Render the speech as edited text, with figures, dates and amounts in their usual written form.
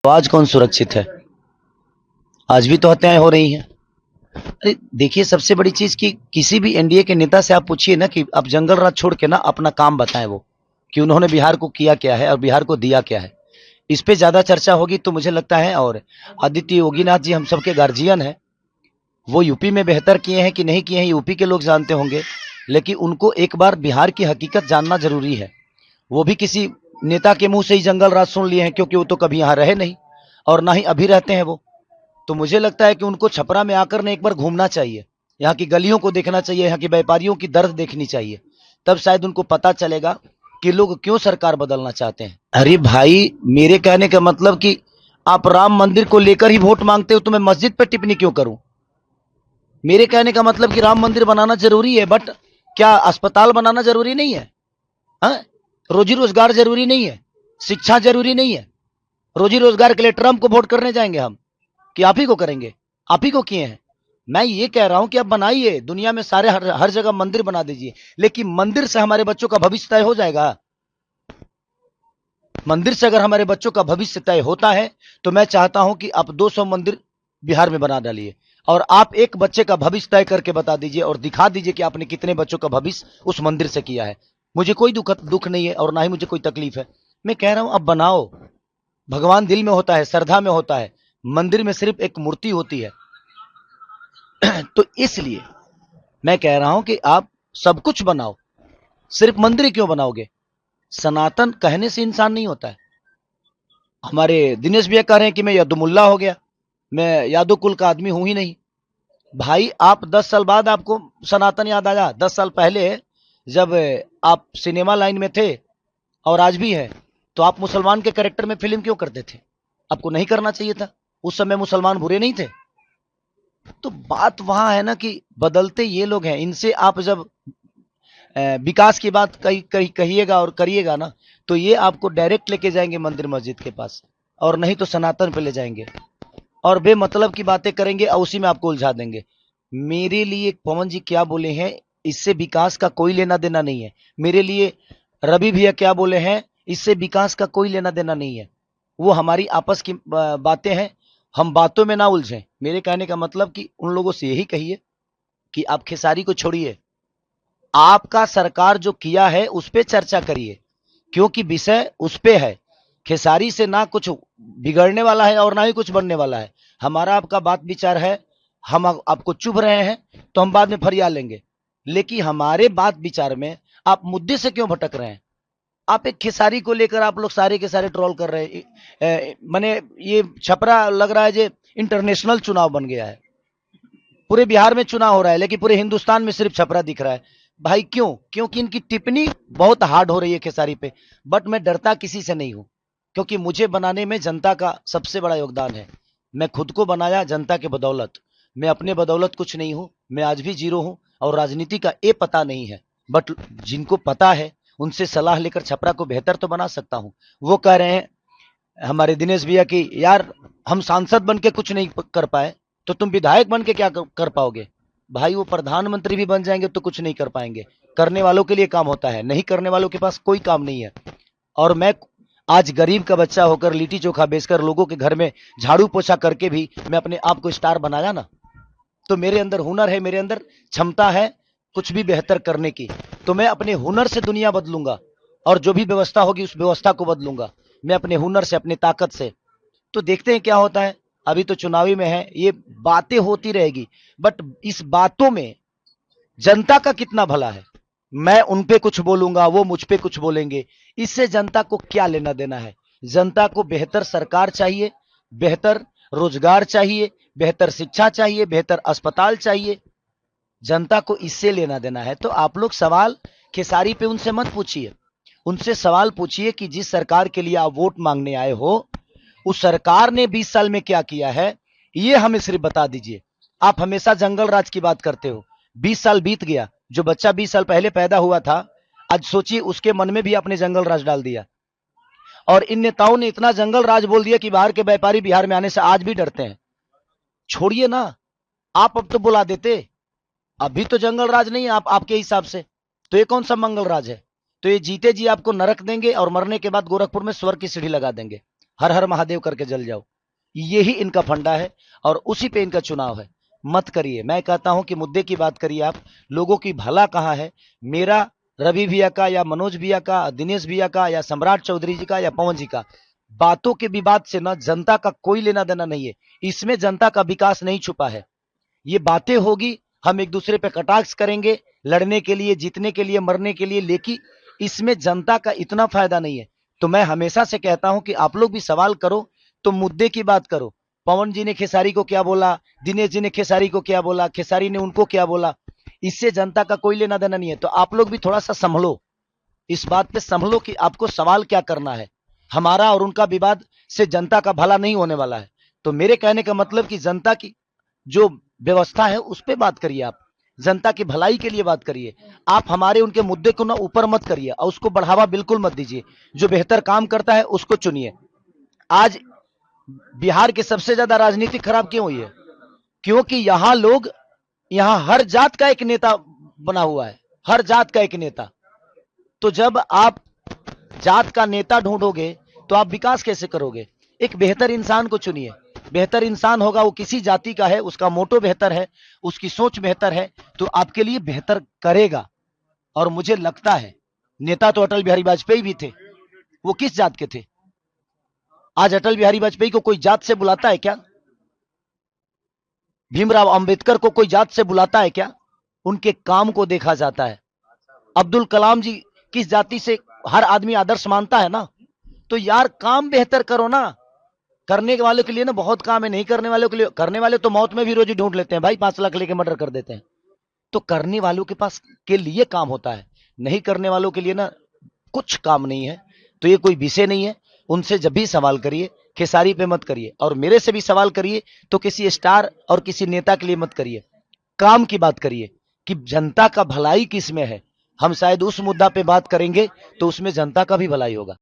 तो आज कौन सुरक्षित है? आज भी तो हत्याएं हो रही हैं। अरे देखिए, सबसे बड़ी चीज कि किसी भी एनडीए के नेता से आप पूछिए ना कि आप जंगल राज छोड़ के ना अपना काम बताएं, वो कि उन्होंने बिहार को किया क्या है और बिहार को दिया क्या है। इस पे ज्यादा चर्चा होगी तो मुझे लगता है। और आदित्य योगीनाथ जी हम सबके गार्जियन हैं, वो यूपी में बेहतर किए हैं कि नहीं किए हैं यूपी के लोग जानते होंगे, लेकिन उनको एक बार बिहार की हकीकत जानना जरूरी है। वो भी किसी नेता के मुंह से ही जंगल राज सुन लिए हैं, क्योंकि वो तो कभी यहाँ रहे नहीं और ना ही अभी रहते हैं वो। तो मुझे लगता है कि उनको छपरा में आकर ने एक बार घूमना चाहिए, यहाँ की गलियों को देखना चाहिए, यहाँ के व्यापारियों की दर्द देखनी चाहिए। तब शायद उनको पता चलेगा कि लोग क्यों सरकार बदलना चाहते हैं। अरे भाई, मेरे कहने का मतलब कि आप राम मंदिर को लेकर ही वोट मांगते हो तो मैं मस्जिद पर टिप्पणी क्यों करूं? मेरे कहने का मतलब कि राम मंदिर बनाना जरूरी है, बट क्या अस्पताल बनाना जरूरी नहीं है? हाँ? रोजी रोजगार जरूरी नहीं है? शिक्षा जरूरी नहीं है? रोजी रोजगार के लिए ट्रंप को वोट करने जाएंगे हम कि आप ही को करेंगे? आप ही को किए हैं। मैं ये कह रहा हूं कि आप बनाइए, दुनिया में सारे हर जगह मंदिर बना दीजिए, लेकिन मंदिर से हमारे बच्चों का भविष्य तय हो जाएगा? मंदिर से अगर हमारे बच्चों का भविष्य तय होता है तो मैं चाहता हूं कि आप 200 मंदिर बिहार में बना डालिए और आप एक बच्चे का भविष्य तय करके बता दीजिए और दिखा दीजिए कि आपने कितने बच्चों का भविष्य उस मंदिर से किया है। मुझे कोई दुख नहीं है और ना ही मुझे कोई तकलीफ है। मैं कह रहा हूं अब बनाओ। भगवान दिल में होता है, श्रद्धा में होता है, मंदिर में सिर्फ एक मूर्ति होती है। तो इसलिए मैं कह रहा हूं कि आप सब कुछ बनाओ, सिर्फ मंदिर क्यों बनाओगे? सनातन कहने से इंसान नहीं होता है। हमारे दिनेश भैया कह रहे हैं कि मैं यदुमुल्ला हो गया, मैं यादव कुल का आदमी हूं ही नहीं। भाई, आप 10 साल बाद आपको सनातन याद आया? 10 साल पहले जब आप सिनेमा लाइन में थे और आज भी है, तो आप मुसलमान के कैरेक्टर में फिल्म क्यों करते थे? आपको नहीं करना चाहिए था। उस समय मुसलमान बुरे नहीं थे। तो बात वहां है ना कि बदलते ये लोग हैं। इनसे आप जब विकास की बात कहिएगा और करिएगा ना, तो ये आपको डायरेक्ट लेके जाएंगे मंदिर मस्जिद के पास, और नहीं तो सनातन पे ले जाएंगे और बेमतलब की बातें करेंगे और उसी में आपको उलझा देंगे। मेरे लिए पवन जी क्या बोले हैं, इससे विकास का कोई लेना देना नहीं है। मेरे लिए रवि भैया क्या बोले हैं, इससे विकास का कोई लेना देना नहीं है। वो हमारी आपस की बातें हैं, हम बातों में ना उलझें। मेरे कहने का मतलब कि उन लोगों से यही कहिए कि आप खेसारी को छोड़िए, आपका सरकार जो किया है उस पर चर्चा करिए, क्योंकि विषय उस पे है। खेसारी से ना कुछ बिगड़ने वाला है और ना ही कुछ बनने वाला है। हमारा आपका बात विचार है, हम आपको चुभ रहे हैं तो हम बाद में फरियाद लेंगे, लेकिन हमारे बात विचार में आप मुद्दे से क्यों भटक रहे हैं? आप एक खेसारी को लेकर आप लोग सारे के सारे ट्रोल कर रहे हैं। मैंने ये छपरा लग रहा है जो इंटरनेशनल चुनाव बन गया है। पूरे बिहार में चुनाव हो रहा है लेकिन पूरे हिंदुस्तान में सिर्फ छपरा दिख रहा है। भाई क्यों? क्योंकि इनकी टिप्पणी बहुत हार्ड हो रही है खेसारी पे। बट मैं डरता किसी से नहीं हूं, क्योंकि मुझे बनाने में जनता का सबसे बड़ा योगदान है। मैं खुद को बनाया जनता के बदौलत, मैं अपने बदौलत कुछ नहीं हूं। मैं आज भी जीरो हूं और राजनीति का ये पता नहीं है, बट जिनको पता है उनसे सलाह लेकर छपरा को बेहतर तो बना सकता हूं। वो कह रहे हैं हमारे दिनेश भैया की, यार हम सांसद बन के कुछ नहीं कर पाए तो तुम विधायक बन के क्या कर पाओगे? भाई, वो प्रधानमंत्री भी बन जाएंगे तो कुछ नहीं कर पाएंगे। करने वालों के लिए काम होता है, नहीं करने वालों के पास कोई काम नहीं है। और मैं आज गरीब का बच्चा होकर लिट्टी चोखा बेचकर लोगों के घर में झाड़ू पोछा करके भी मैं अपने आप को स्टार बनाया ना, तो मेरे अंदर हुनर है, मेरे अंदर क्षमता है कुछ भी बेहतर करने की। तो मैं अपने हुनर से दुनिया बदलूंगा और जो भी व्यवस्था होगी उस व्यवस्था को बदलूंगा, मैं अपने हुनर से, अपनी ताकत से। तो देखते हैं क्या होता है। अभी तो चुनावी में है, ये बातें होती रहेगी, बट इस बातों में जनता का कितना भला है? मैं उन पे कुछ बोलूंगा, वो मुझ पे कुछ बोलेंगे, इससे जनता को क्या लेना देना है? जनता को बेहतर सरकार चाहिए, बेहतर रोजगार चाहिए, बेहतर शिक्षा चाहिए, बेहतर अस्पताल चाहिए। जनता को इससे लेना देना है। तो आप लोग सवाल खेसारी पे उनसे मत पूछिए, उनसे सवाल पूछिए कि जिस सरकार के लिए आप वोट मांगने आए हो उस सरकार ने 20 साल में क्या किया है, ये हमें सिर्फ बता दीजिए। आप हमेशा जंगल राज की बात करते हो। 20 साल बीत गया, जो बच्चा 20 साल पहले पैदा हुआ था, आज सोचिए उसके मन में भी आपने जंगल राज डाल दिया। और इन नेताओं ने इतना जंगल राज बोल दिया कि बाहर के व्यापारी बिहार में आने से आज भी डरते हैं। छोड़िए ना, आप अब तो बुला देते। अभी तो जंगल राज नहीं है आप, आपके हिसाब से तो ये कौन सा मंगल राज है? तो ये जीते जी आपको नरक देंगे और मरने के बाद गोरखपुर में स्वर्ग की सीढ़ी लगा देंगे। हर हर महादेव करके जल जाओ। यही इनका फंडा है और उसी पे इनका चुनाव है। मत करिए, मैं कहता हूं कि मुद्दे की बात करिए आप। लोगों की भला कहाँ है, मेरा, रवि भैया का या मनोज भैया का, दिनेश भैया का या सम्राट चौधरी जी का या पवन जी का, बातों के विवाद से ना जनता का कोई लेना देना नहीं है। इसमें जनता का विकास नहीं छुपा है। ये बातें होगी, हम एक दूसरे पे कटाक्ष करेंगे, लड़ने के लिए, जीतने के लिए, मरने के लिए, लेकिन इसमें जनता का इतना फायदा नहीं है। तो मैं हमेशा से कहता हूं कि आप लोग भी सवाल करो तो मुद्दे की बात करो। पवन जी ने खेसारी को क्या बोला, दिनेश जी ने खेसारी को क्या बोला, खेसारी ने उनको क्या बोला, इससे जनता का कोई लेना देना नहीं है। तो आप लोग भी थोड़ा सा संभलो, इस बात पे संभलो कि आपको सवाल क्या करना है। हमारा और उनका विवाद से जनता का भला नहीं होने वाला है। तो मेरे कहने का मतलब कि जनता की जो व्यवस्था है उस पर बात करिए, आप जनता की भलाई के लिए बात करिए। आप हमारे उनके मुद्दे को ना ऊपर मत करिए और उसको बढ़ावा बिल्कुल मत दीजिए। जो बेहतर काम करता है उसको चुनिए। आज बिहार की सबसे ज्यादा राजनीति खराब क्यों हुई है? क्योंकि यहां लोग, यहां हर जात का एक नेता बना हुआ है, हर जात का एक नेता। तो जब आप जात का नेता ढूंढोगे तो आप विकास कैसे करोगे? एक बेहतर इंसान को चुनिए। बेहतर इंसान होगा, वो किसी जाति का है, उसका मोटो बेहतर है, उसकी सोच बेहतर है, तो आपके लिए बेहतर करेगा। और मुझे लगता है नेता तो अटल बिहारी वाजपेयी भी थे, वो किस जात के थे? आज अटल बिहारी वाजपेयी को कोई जात से बुलाता है क्या? भीमराव अंबेडकर को कोई जात से बुलाता है क्या? उनके काम को देखा जाता है। अब्दुल कलाम जी किस जाति से हर आदमी आदर्श मानता है ना। तो यार काम बेहतर करो ना। करने वाले के लिए ना बहुत काम है, नहीं करने वालों के लिए, करने वाले तो मौत में भी रोजी ढूंढ लेते हैं भाई, 5 लाख लेके मर्डर कर देते हैं। तो करने वालों के पास के लिए काम होता है, नहीं करने वालों के लिए ना कुछ काम नहीं है। तो ये कोई विषय नहीं है। उनसे जब भी सवाल करिए खेसारी पे मत करिए, और मेरे से भी सवाल करिए तो किसी स्टार और किसी नेता के लिए मत करिए। काम की बात करिए कि जनता का भलाई किस में है। हम शायद उस मुद्दा पे बात करेंगे तो उसमें जनता का भी भलाई होगा।